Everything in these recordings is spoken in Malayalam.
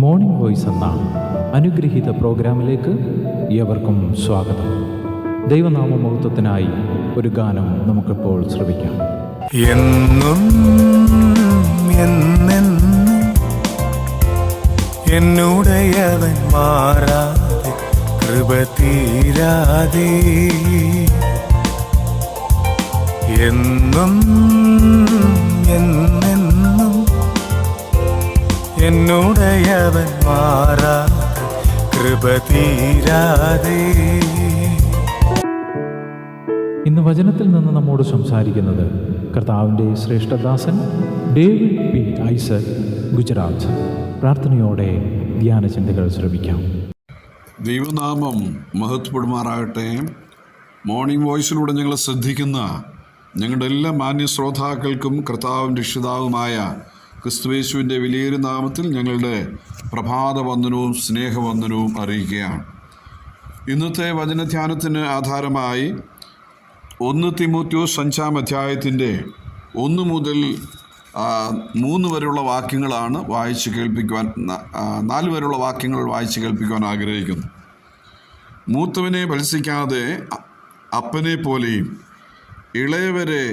മോർണിംഗ് വോയിസ് എന്ന അനുഗ്രഹീത പ്രോഗ്രാമിലേക്ക് ഏവർക്കും സ്വാഗതം. ദൈവനാമമഹത്വത്തിനായി ഒരു ഗാനം നമുക്കിപ്പോൾ ശ്രവിക്കാം. എന്നും എന്നെന്നും എന്നുടയവൻ മാറാതെ, കൃപ തീരാതെ. എന്നും എന്നെന്നും എന്നുടയവൻ മാറാതെ, കൃപ തീരാതെ. ഇന്ന് വചനത്തിൽ നിന്ന് നമ്മോട് സംസാരിക്കുന്നത് കർത്താവിൻ്റെ ശ്രേഷ്ഠദാസൻ ഡേവിഡ് പി ഐസക്, ഗുജറാത്ത്. പ്രാർത്ഥനയോടെ ധ്യാനചിന്തകൾ ശ്രമിക്കാം. ദൈവനാമം മഹത്വപ്പെടുമാറാകട്ടെ. മോർണിംഗ് വോയിസിലൂടെ ഞങ്ങൾ ശ്രദ്ധിക്കുന്ന ഞങ്ങളുടെ എല്ലാ മാന്യ ശ്രോതാക്കൾക്കും കർത്താവും രക്ഷിതാവുമായ ക്രിസ്തുയേശുവിൻ്റെ വിലയേറിയ നാമത്തിൽ ഞങ്ങളുടെ പ്രഭാതവന്ദനവും സ്നേഹവന്ദനവും അറിയിക്കുകയാണ്. ഇന്നത്തെ വചനധ്യാനത്തിന് ആധാരമായി 1 തിമോത്തിയോസ് 5-ാം അധ്യായത്തിൻ്റെ 1 മുതൽ 3 വരെയുള്ള വാക്യങ്ങളാണ് വായിച്ച് കേൾപ്പിക്കുവാൻ 4 വരെയുള്ള വാക്യങ്ങൾ വായിച്ച് കേൾപ്പിക്കുവാൻ ആഗ്രഹിക്കുന്നു. മൂത്തവനെ ഭത്സിക്കാതെ അപ്പനെ പോലെയും ഇളയവരെ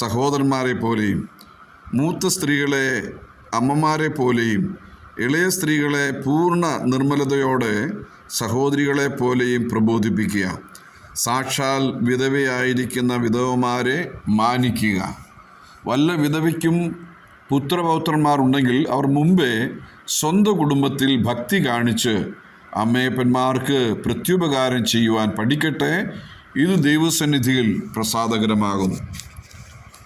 സഹോദരന്മാരെ പോലെയും മൂത്ത സ്ത്രീകളെ അമ്മമാരെ പോലെയും ഇളയ സ്ത്രീകളെ പൂർണ്ണ നിർമ്മലതയോടെ സഹോദരികളെ പോലെയും പ്രബോധിപ്പിക്കുക. സാക്ഷാൽ വിധവയായിരിക്കുന്ന വിധവമാരെ മാനിക്കുക. വല്ല വിധവയ്ക്കും പുത്രപൗത്രന്മാരുണ്ടെങ്കിൽ അവർ മുമ്പേ സ്വന്തം കുടുംബത്തിൽ ഭക്തി കാണിച്ച് അമ്മയപ്പന്മാർക്ക് പ്രത്യുപകാരം ചെയ്യുവാൻ പഠിക്കട്ടെ. ഇത് ദൈവസന്നിധിയിൽ പ്രസാദകരമാകുന്നു.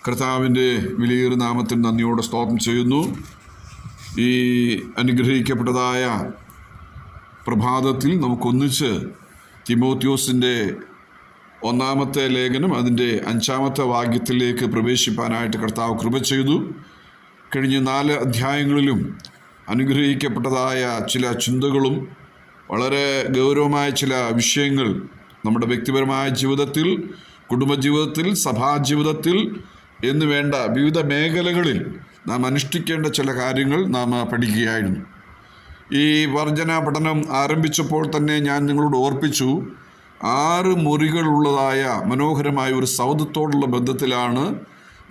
കർത്താവിൻ്റെ വിലയേറിയ നാമത്തിൽ നന്ദിയോടെ സ്തോത്രം ചെയ്യുന്നു. ഈ അനുഗ്രഹിക്കപ്പെട്ടതായ പ്രഭാതത്തിൽ നമുക്കൊന്നിച്ച് തിമോത്തിയോസിൻ്റെ 1-ാമത്തെ ലേഖനം അതിൻ്റെ 5-ാമത്തെ വാക്യത്തിലേക്ക് പ്രവേശിപ്പാനായിട്ട് കർത്താവ് കൃപ ചെയ്തു. കഴിഞ്ഞ 4 അധ്യായങ്ങളിലും അനുഗ്രഹിക്കപ്പെട്ടതായ ചില ചിന്തകളും വളരെ ഗൗരവമായ ചില വിഷയങ്ങൾ നമ്മുടെ വ്യക്തിപരമായ ജീവിതത്തിൽ, കുടുംബജീവിതത്തിൽ, സഭാജീവിതത്തിൽ എന്ന് വേണ്ട വിവിധ മേഖലകളിൽ നാം അനുഷ്ഠിക്കേണ്ട ചില കാര്യങ്ങൾ നാം പഠിക്കുകയായിരുന്നു. ഈ വർജന പഠനം ആരംഭിച്ചപ്പോൾ തന്നെ ഞാൻ നിങ്ങളോട് ഓർപ്പിച്ചു, 6 മുറികളുള്ളതായ മനോഹരമായ ഒരു സൗധത്തോടുള്ള ബന്ധത്തിലാണ്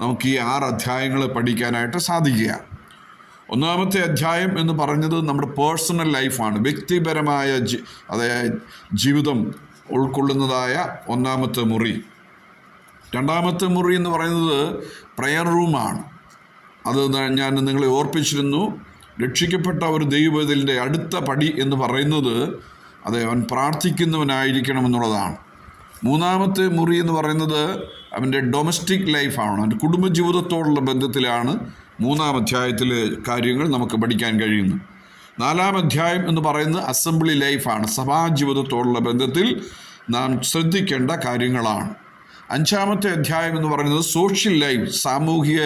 നമുക്ക് ഈ 6 അധ്യായങ്ങൾ പഠിക്കാനായിട്ട് സാധിക്കുക. 1-ാമത്തെ അധ്യായം എന്ന് പറഞ്ഞത് നമ്മുടെ പേഴ്സണൽ ലൈഫാണ്, വ്യക്തിപരമായ ജീവിതം ഉൾക്കൊള്ളുന്നതായ 1-ാമത്തെ മുറി. 2-ാമത്തെ മുറി എന്ന് പറയുന്നത് പ്രയർ റൂമാണ്. അത് ഞാൻ നിങ്ങളെ ഓർപ്പിച്ചിരുന്നു. രക്ഷിക്കപ്പെട്ട ഒരു ദൈവവേദലിൻ്റെ അടുത്ത പടി എന്ന് പറയുന്നത് അവൻ പ്രാർത്ഥിക്കുന്നവനായിരിക്കണമെന്നുള്ളതാണ്. 3-ാമത്തെ മുറി എന്ന് പറയുന്നത് അവൻ്റെ ഡൊമസ്റ്റിക് ലൈഫാണ്, അവൻ്റെ കുടുംബജീവിതത്തോടുള്ള ബന്ധത്തിലാണ് 3-ാം അധ്യായത്തിലെ കാര്യങ്ങൾ നമുക്ക് പഠിക്കാൻ കഴിയുന്നു. 4-ാം അധ്യായം എന്ന് പറയുന്നത് അസംബ്ലി ലൈഫാണ്, സഭാജീവിതത്തോടുള്ള ബന്ധത്തിൽ നാം ശ്രദ്ധിക്കേണ്ട കാര്യങ്ങളാണ്. 5-ാമത്തെ അധ്യായം എന്ന് പറയുന്നത് സോഷ്യൽ ലൈഫ്, സാമൂഹിക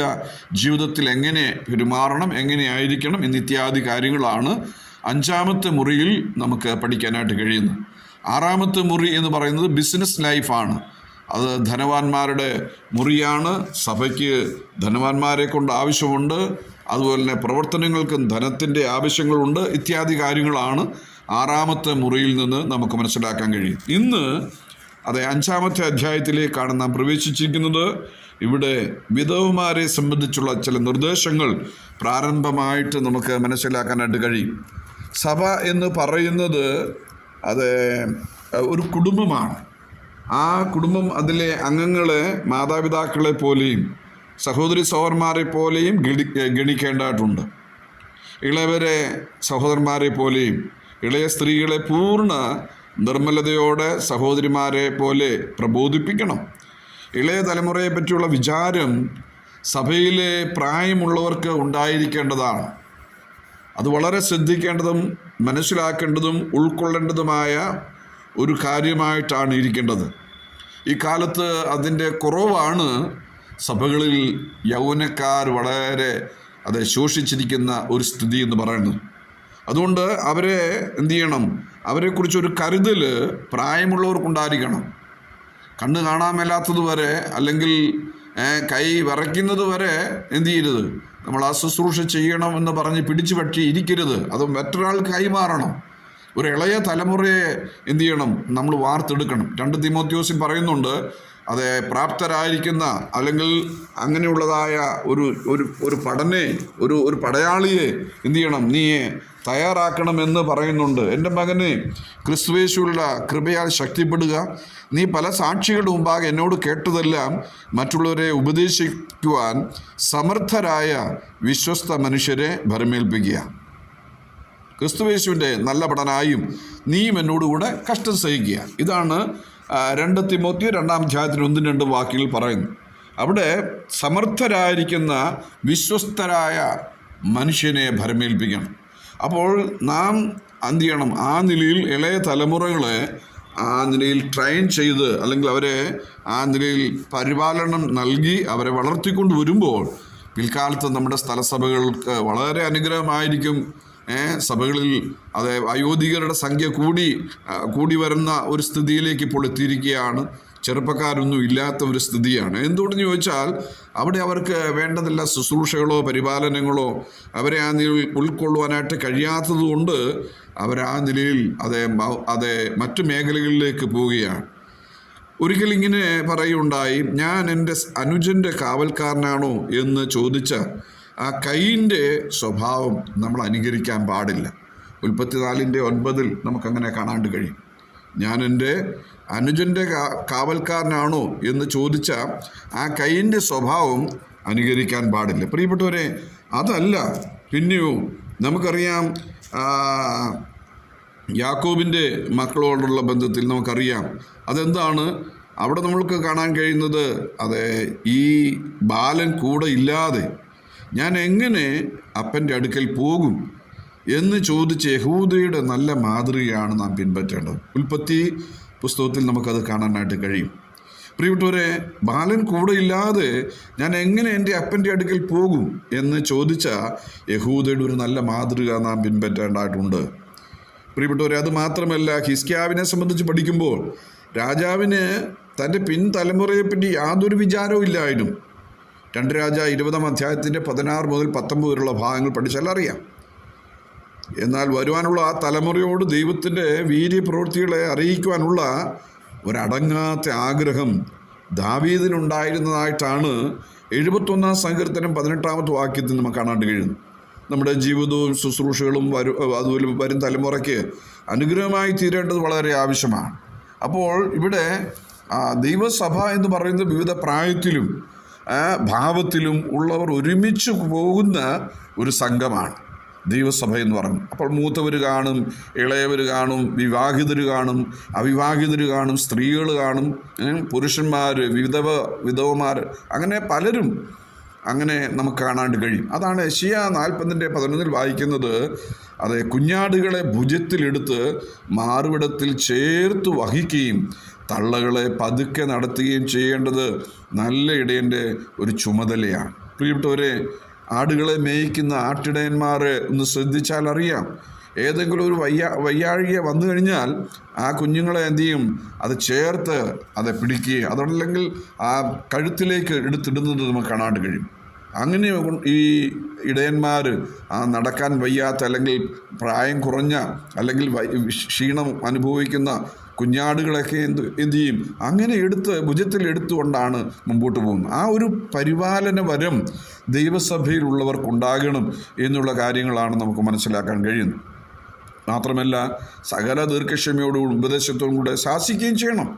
ജീവിതത്തിൽ എങ്ങനെ പെരുമാറണം, എങ്ങനെ ആയിരിക്കണം എന്നിത്യാദി കാര്യങ്ങളാണ് 5-ാമത്തെ മുറിയിൽ നമുക്ക് പഠിക്കാനായിട്ട് കഴിയുന്നത്. 6-ാമത്തെ മുറി എന്ന് പറയുന്നത് ബിസിനസ് ലൈഫാണ്. അത് ധനവാന്മാരുടെ മുറിയാണ്. സഭയ്ക്ക് ധനവാന്മാരെ കൊണ്ട് ആവശ്യമുണ്ട്, അതുപോലെ തന്നെ പ്രവർത്തനങ്ങൾക്കും ധനത്തിൻ്റെ ആവശ്യങ്ങളുണ്ട്. ഇത്യാദി കാര്യങ്ങളാണ് 6-ാമത്തെ മുറിയിൽ നിന്ന് നമുക്ക് മനസ്സിലാക്കാൻ കഴിയും. ഇന്ന് 5-ാമത്തെ അധ്യായത്തിലേക്കാണ് നാം പ്രവേശിച്ചിരിക്കുന്നത്. ഇവിടെ വിധവമാരെ സംബന്ധിച്ചുള്ള ചില നിർദ്ദേശങ്ങൾ പ്രാരംഭമായിട്ട് നമുക്ക് മനസ്സിലാക്കാനായിട്ട് കഴിയും. സഭ എന്ന് പറയുന്നത് ഒരു കുടുംബമാണ്. ആ കുടുംബം അതിലെ അംഗങ്ങളെ മാതാപിതാക്കളെ പോലെയും സഹോദരി സഹോദരന്മാരെ പോലെയും ഗണിക്കേണ്ടതായിട്ടുണ്ട്. ഇളയവരെ സഹോദരന്മാരെ പോലെയും ഇളയ സ്ത്രീകളെ പൂർണ്ണ നിർമ്മലതയോടെ സഹോദരിമാരെ പോലെ പ്രബോധിപ്പിക്കണം. ഇളയ തലമുറയെ പറ്റിയുള്ള വിചാരം സഭയിലെ പ്രായമുള്ളവർക്ക് ഉണ്ടായിരിക്കേണ്ടതാണ്. അത് വളരെ ശ്രദ്ധിക്കേണ്ടതും മനസ്സിലാക്കേണ്ടതും ഉൾക്കൊള്ളേണ്ടതുമായ ഒരു കാര്യമായിട്ടാണ് ഇരിക്കേണ്ടത്. ഈ കാലത്ത് അതിൻ്റെ കുറവാണ്. സഭകളിൽ യൗവനക്കാർ വളരെ ശോഷിച്ചിരിക്കുന്ന ഒരു സ്ഥിതി എന്ന് പറയുന്നത്. അതുകൊണ്ട് അവരെ എന്തു ചെയ്യണം? അവരെക്കുറിച്ചൊരു കരുതൽ പ്രായമുള്ളവർക്കുണ്ടായിരിക്കണം. കണ്ണ് കാണാൻ മേലാത്തത് വരെ അല്ലെങ്കിൽ കൈ വിറയ്ക്കുന്നത് വരെ എന്തു ചെയ്യരുത്, നമ്മൾ ആ ശുശ്രൂഷ ചെയ്യണം എന്ന് പറഞ്ഞ് പിടിച്ചു പറ്റി ഇരിക്കരുത്. അത് മറ്റൊരാൾക്ക് കൈമാറണം. ഒരു ഇളയ തലമുറയെ എന്ത് ചെയ്യണം? നമ്മൾ വാർത്തെടുക്കണം. 2 തീമോഥെയോസിൽ പറയുന്നുണ്ട്, അതെ, പ്രാപ്തരായിരിക്കുന്ന അല്ലെങ്കിൽ അങ്ങനെയുള്ളതായ ഒരു പടയാളിയെ എന്ത് ചെയ്യണം? നീ തയ്യാറാക്കണമെന്ന് പറയുന്നുണ്ട്. എൻ്റെ മകനെ, ക്രിസ്തുയേശുവിലുള്ള കൃപയാൽ ശക്തിപ്പെടുക. നീ പല സാക്ഷികളുടെ മുമ്പാകെ എന്നോട് കേട്ടതെല്ലാം മറ്റുള്ളവരെ ഉപദേശിക്കുവാൻ സമർത്ഥരായ വിശ്വസ്ത മനുഷ്യരെ ഭരമേൽപ്പിക്കുക. ക്രിസ്തുയേശുവിൻ്റെ നല്ല പടനായും നീയും എന്നോടുകൂടെ കഷ്ടം സഹിക്കുക. ഇതാണ് 2 തീമോഥെയോസ് 2-ാം അധ്യായത്തിന് 1-2 വാക്യങ്ങൾ പറയുന്നു. അവിടെ സമർത്ഥരായിരിക്കുന്ന വിശ്വസ്തരായ മനുഷ്യനെ ഭരമേൽപ്പിക്കണം. അപ്പോൾ നാം എന്ത് ചെയ്യണം? ആ നിലയിൽ ഇളയ തലമുറകളെ ആ നിലയിൽ ട്രെയിൻ ചെയ്ത് അല്ലെങ്കിൽ അവരെ ആ നിലയിൽ പരിപാലനം നൽകി അവരെ വളർത്തിക്കൊണ്ട് വരുമ്പോൾ പിൽക്കാലത്ത് നമ്മുടെ സ്ഥലസഭകൾക്ക് വളരെ അനുഗ്രഹമായിരിക്കും. സഭകളിൽ അത് വയോധികരുടെ സംഖ്യ കൂടി വരുന്ന ഒരു സ്ഥിതിയിലേക്ക് ഇപ്പോൾ എത്തിയിരിക്കുകയാണ്. ചെറുപ്പക്കാരൊന്നും ഇല്ലാത്ത ഒരു സ്ഥിതിയാണ്. എന്തുകൊണ്ടെന്ന് ചോദിച്ചാൽ അവിടെ അവർക്ക് വേണ്ടതെല്ലാം ശുശ്രൂഷകളോ പരിപാലനങ്ങളോ അവരെ ആ നിലയിൽ ഉൾക്കൊള്ളുവാനായിട്ട് കഴിയാത്തതുകൊണ്ട് അവർ ആ നിലയിൽ അതെ മറ്റു മേഖലകളിലേക്ക് പോവുകയാണ്. ഒരിക്കൽ ഇങ്ങനെ പറയുണ്ടായി, ഞാൻ എൻ്റെ അനുജൻ്റെ കാവൽക്കാരനാണോ എന്ന് ചോദിച്ച ആ കയീൻ്റെ സ്വഭാവം നമ്മൾ അനുകരിക്കാൻ പാടില്ല. ഉൽപ്പത്തി 4:9 നമുക്കങ്ങനെ കാണാണ്ട് കഴിയും. ഞാൻ എൻ്റെ അനുജൻ്റെ കാവൽക്കാരനാണോ എന്ന് ചോദിച്ച ആ കയീൻ്റെ സ്വഭാവം അനുകരിക്കാൻ പാടില്ല. പ്രിയപ്പെട്ടവരെ, അതല്ല. പിന്നെയോ നമുക്കറിയാം, യാക്കോബിൻ്റെ മക്കളോടുള്ള ബന്ധത്തിൽ നമുക്കറിയാം അതെന്താണ്. അവിടെ നമ്മൾക്ക് കാണാൻ കഴിയുന്നത്, അതെ, ഈ ബാലൻ കൂടെ ഇല്ലാതെ ഞാൻ എങ്ങനെ അപ്പൻ്റെ അടുക്കൽ പോകും എന്ന് ചോദിച്ച് യഹൂദയുടെ നല്ല മാതൃകയാണ് നാം പിൻപറ്റേണ്ടത്. ഉൽപ്പത്തി പുസ്തകത്തിൽ നമുക്കത് കാണാനായിട്ട് കഴിയും. പ്രിയപ്പെട്ടവരെ, ബാലൻ കൂടെ ഇല്ലാതെ ഞാൻ എങ്ങനെ എൻ്റെ അപ്പൻ്റെ അടുക്കൽ പോകും എന്ന് ചോദിച്ച യഹൂദയുടെ ഒരു നല്ല മാതൃക നാം പിൻപറ്റേണ്ടതായിട്ടുണ്ട്. പ്രിയപ്പെട്ടവരെ, അത് മാത്രമല്ല, ഹിസ്കിയാവിനെ സംബന്ധിച്ച് പഠിക്കുമ്പോൾ രാജാവിന് തൻ്റെ പിൻതലമുറയെപ്പറ്റി യാതൊരു വിചാരവും ഇല്ലായിരുന്നു. 2 രാജ 20-ാം അധ്യായത്തിൻ്റെ 16 മുതൽ 19 വരെയുള്ള ഭാഗങ്ങൾ പഠിച്ചാൽ അറിയാം. എന്നാൽ വരുവാനുള്ള ആ തലമുറയോട് ദൈവത്തിൻ്റെ വീര്യപ്രവൃത്തികളെ അറിയിക്കുവാനുള്ള ഒരടങ്ങാത്ത ആഗ്രഹം ദാവീദിനുണ്ടായിരുന്നതായിട്ടാണ് 71-ാം സങ്കീർത്തനം 18-ാമത്തെ വാക്യത്തിൽ നമുക്ക് കാണാൻ കഴിയുന്നു. നമ്മുടെ ജീവിതവും ശുശ്രൂഷകളും അതുപോലെ വരും തലമുറയ്ക്ക് അനുഗ്രഹമായി തീരേണ്ടത് വളരെ ആവശ്യമാണ്. അപ്പോൾ ഇവിടെ ദൈവസഭ എന്ന് പറയുന്നത് വിവിധ പ്രായത്തിലും ഭാവത്തിലും ഉള്ളവർ ഒരുമിച്ച് പോകുന്ന ഒരു സംഘമാണ് ദൈവസഭ എന്ന് പറഞ്ഞു. അപ്പോൾ മൂത്തവർ കാണും, ഇളയവർ കാണും, വിവാഹിതർ കാണും, അവിവാഹിതർ കാണും, സ്ത്രീകൾ കാണും, പുരുഷന്മാർ, വിധവമാർ, അങ്ങനെ പലരും അങ്ങനെ നമുക്ക് കാണാണ്ട് കഴിയും. അതാണ് യെശയ്യാ 40:11 വായിക്കുന്നത്. അത് കുഞ്ഞാടുകളെ ഭുജത്തിലെടുത്ത് മാറുവിടത്തിൽ ചേർത്ത് വഹിക്കുകയും തള്ളകളെ പതുക്കെ നടത്തുകയും ചെയ്യേണ്ടത് നല്ല ഇടയൻ്റെ ഒരു ചുമതലയാണ്. പ്രിയപ്പെട്ടവരെ, ആടുകളെ മേയ്ക്കുന്ന ആട്ടിടയന്മാർ ഒന്ന് ശ്രദ്ധിച്ചാൽ അറിയാം, ഏതെങ്കിലും ഒരു വയ്യാഴിക വന്നു കഴിഞ്ഞാൽ ആ കുഞ്ഞുങ്ങളെ എന്തു ചെയ്യും? അത് ചേർത്ത് അത് പിടിക്കുകയും അതല്ലെങ്കിൽ ആ കഴുത്തിലേക്ക് എടുത്തിടുന്നത് നമുക്ക് കാണാണ്ട് കഴിയും. അങ്ങനെ ഈ ഇടയന്മാർ നടക്കാൻ വയ്യാത്ത അല്ലെങ്കിൽ പ്രായം കുറഞ്ഞ അല്ലെങ്കിൽ ക്ഷീണം അനുഭവിക്കുന്ന കുഞ്ഞാടുകളൊക്കെ എന്ത് ചെയ്യും? അങ്ങനെ ഭുജത്തിൽ എടുത്തുകൊണ്ടാണ് മുമ്പോട്ട് പോകുന്നത്. ആ ഒരു പരിപാലന വരം ദൈവസഭയിലുള്ളവർക്കുണ്ടാകണം എന്നുള്ള കാര്യങ്ങളാണ് നമുക്ക് മനസ്സിലാക്കാൻ കഴിയുന്നത്. മാത്രമല്ല, സകല ദീർഘക്ഷമയോടും ഉപദേശത്തോടും കൂടെ ശാസിക്കുകയും ചെയ്യണം.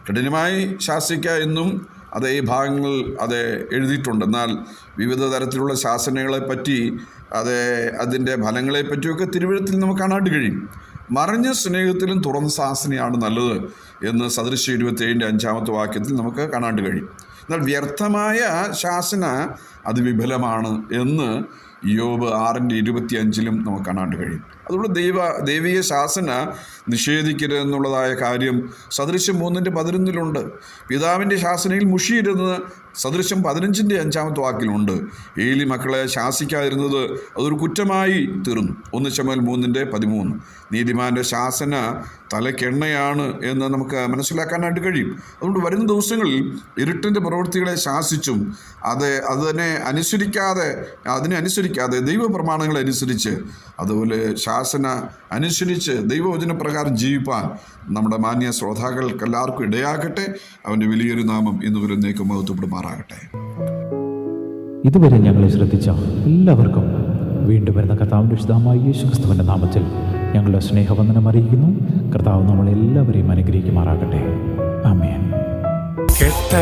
കഠിനമായി ശാസിക്കുക എന്നും ഈ ഭാഗങ്ങൾ എഴുതിയിട്ടുണ്ട്. എന്നാൽ വിവിധ തരത്തിലുള്ള ശാസനകളെപ്പറ്റി അതിൻ്റെ ഫലങ്ങളെപ്പറ്റിയൊക്കെ തിരുവഴുത്തിൽ നമുക്ക് കാണാണ്ട് കഴിയും. മറിഞ്ഞ സ്നേഹത്തിലും തുറന്ന ശാസനയാണ് നല്ലത് എന്ന് സദൃശ്യം 27-ന്റെ 5-ാമത്തെ വാക്യത്തിൽ നമുക്ക് കാണാണ്ട് കഴിയും. എന്നാൽ വ്യർത്ഥമായ ശാസന അത് വിഫലമാണ് എന്ന് യോബ് 6:25 നമുക്ക് കാണാണ്ട് കഴിയും. അതുകൊണ്ട് ദൈവീയ ശാസന നിഷേധിക്കരുതെന്നുള്ളതായ കാര്യം സദൃശ്യം 3:11 പിതാവിൻ്റെ ശാസനയിൽ മുഷിയിരുന്ന് സദൃശ്യം 15-5 വാക്കിലുണ്ട്. ഏലി മക്കളെ ശാസിക്കാതിരുന്നത് അതൊരു കുറ്റമായി തീർന്നു. 1 ശമൂവേൽ 3:13. നീതിമാൻ്റെ ശാസന തലക്കെണ്ണയാണ് എന്ന് നമുക്ക് മനസ്സിലാക്കാനായിട്ട് കഴിയും. അതുകൊണ്ട് വരുന്ന ദിവസങ്ങളിൽ ഇരുട്ടിൻ്റെ പ്രവൃത്തികളെ ശാസിച്ചും അതിനെ അനുസരിക്കാതെ ദൈവപ്രമാണങ്ങളെ അനുസരിച്ച്, അതുപോലെ ശാസന അനുസരിച്ച് ദൈവവചനപ്രകാരം ജീവിപ്പാൻ നമ്മുടെ മാന്യ ശ്രോതാക്കൾക്ക് എല്ലാവർക്കും ഇടയാകട്ടെ. അവൻ്റെ വലിയൊരു നാമം ഇന്നുവരെ എന്നേക്കും മഹത്വപ്പെടുമാറാകട്ടെ. ഇതുവരെ ഞങ്ങളെ ശ്രദ്ധിച്ച എല്ലാവർക്കും വീണ്ടും വരുന്ന കർത്താവിൻ്റെ വിശുദ്ധമായ യേശുക്രിസ്തുവിൻ്റെ നാമത്തിൽ ഞങ്ങളുടെ സ്നേഹവന്ദനം അറിയിക്കുന്നു. കർത്താവ് നമ്മളെല്ലാവരെയും അനുഗ്രഹിക്കുമാറാകട്ടെ. ആമേൻ. കെട്ട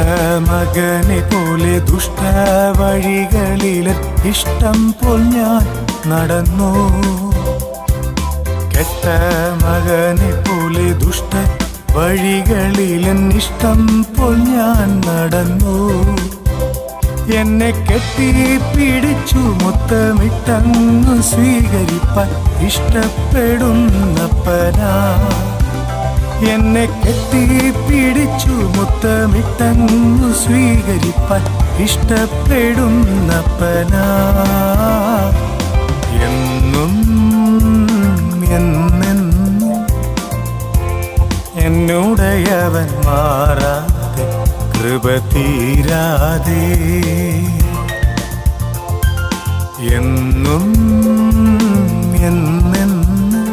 മകനെ പോലെ ദുഷ്ട വഴികളിൽ ഇഷ്ടം പോൽ ഞാൻ നടന്നു. കെട്ട മകനെ പോലെ ദുഷ്ട വഴികളിൽ ഇഷ്ടം പോൽ ഞാൻ നടന്നു. എന്നെ കെട്ടിപ്പിടിച്ചു മുത്തമിട്ടങ്ങു സ്വീകരിപ്പാൻ ഇഷ്ടപ്പെടുന്നപ്പനാ. എന്നെ കെട്ടിപ്പിടിച്ചു മുത്തമിട്ടങ്ങു സ്വീകരിപ്പാൻ ഇഷ്ടപ്പെടുന്നപ്പനാ. എന്നും എന്നെന്നും എന്നോടയവൻ മാറാതെ, കൃപ തീരാതെ. എന്നും എന്നെന്നും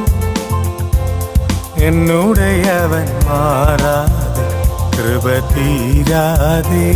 എന്നോടയവൻ മാറാതെ, കൃപ തീരാതെ.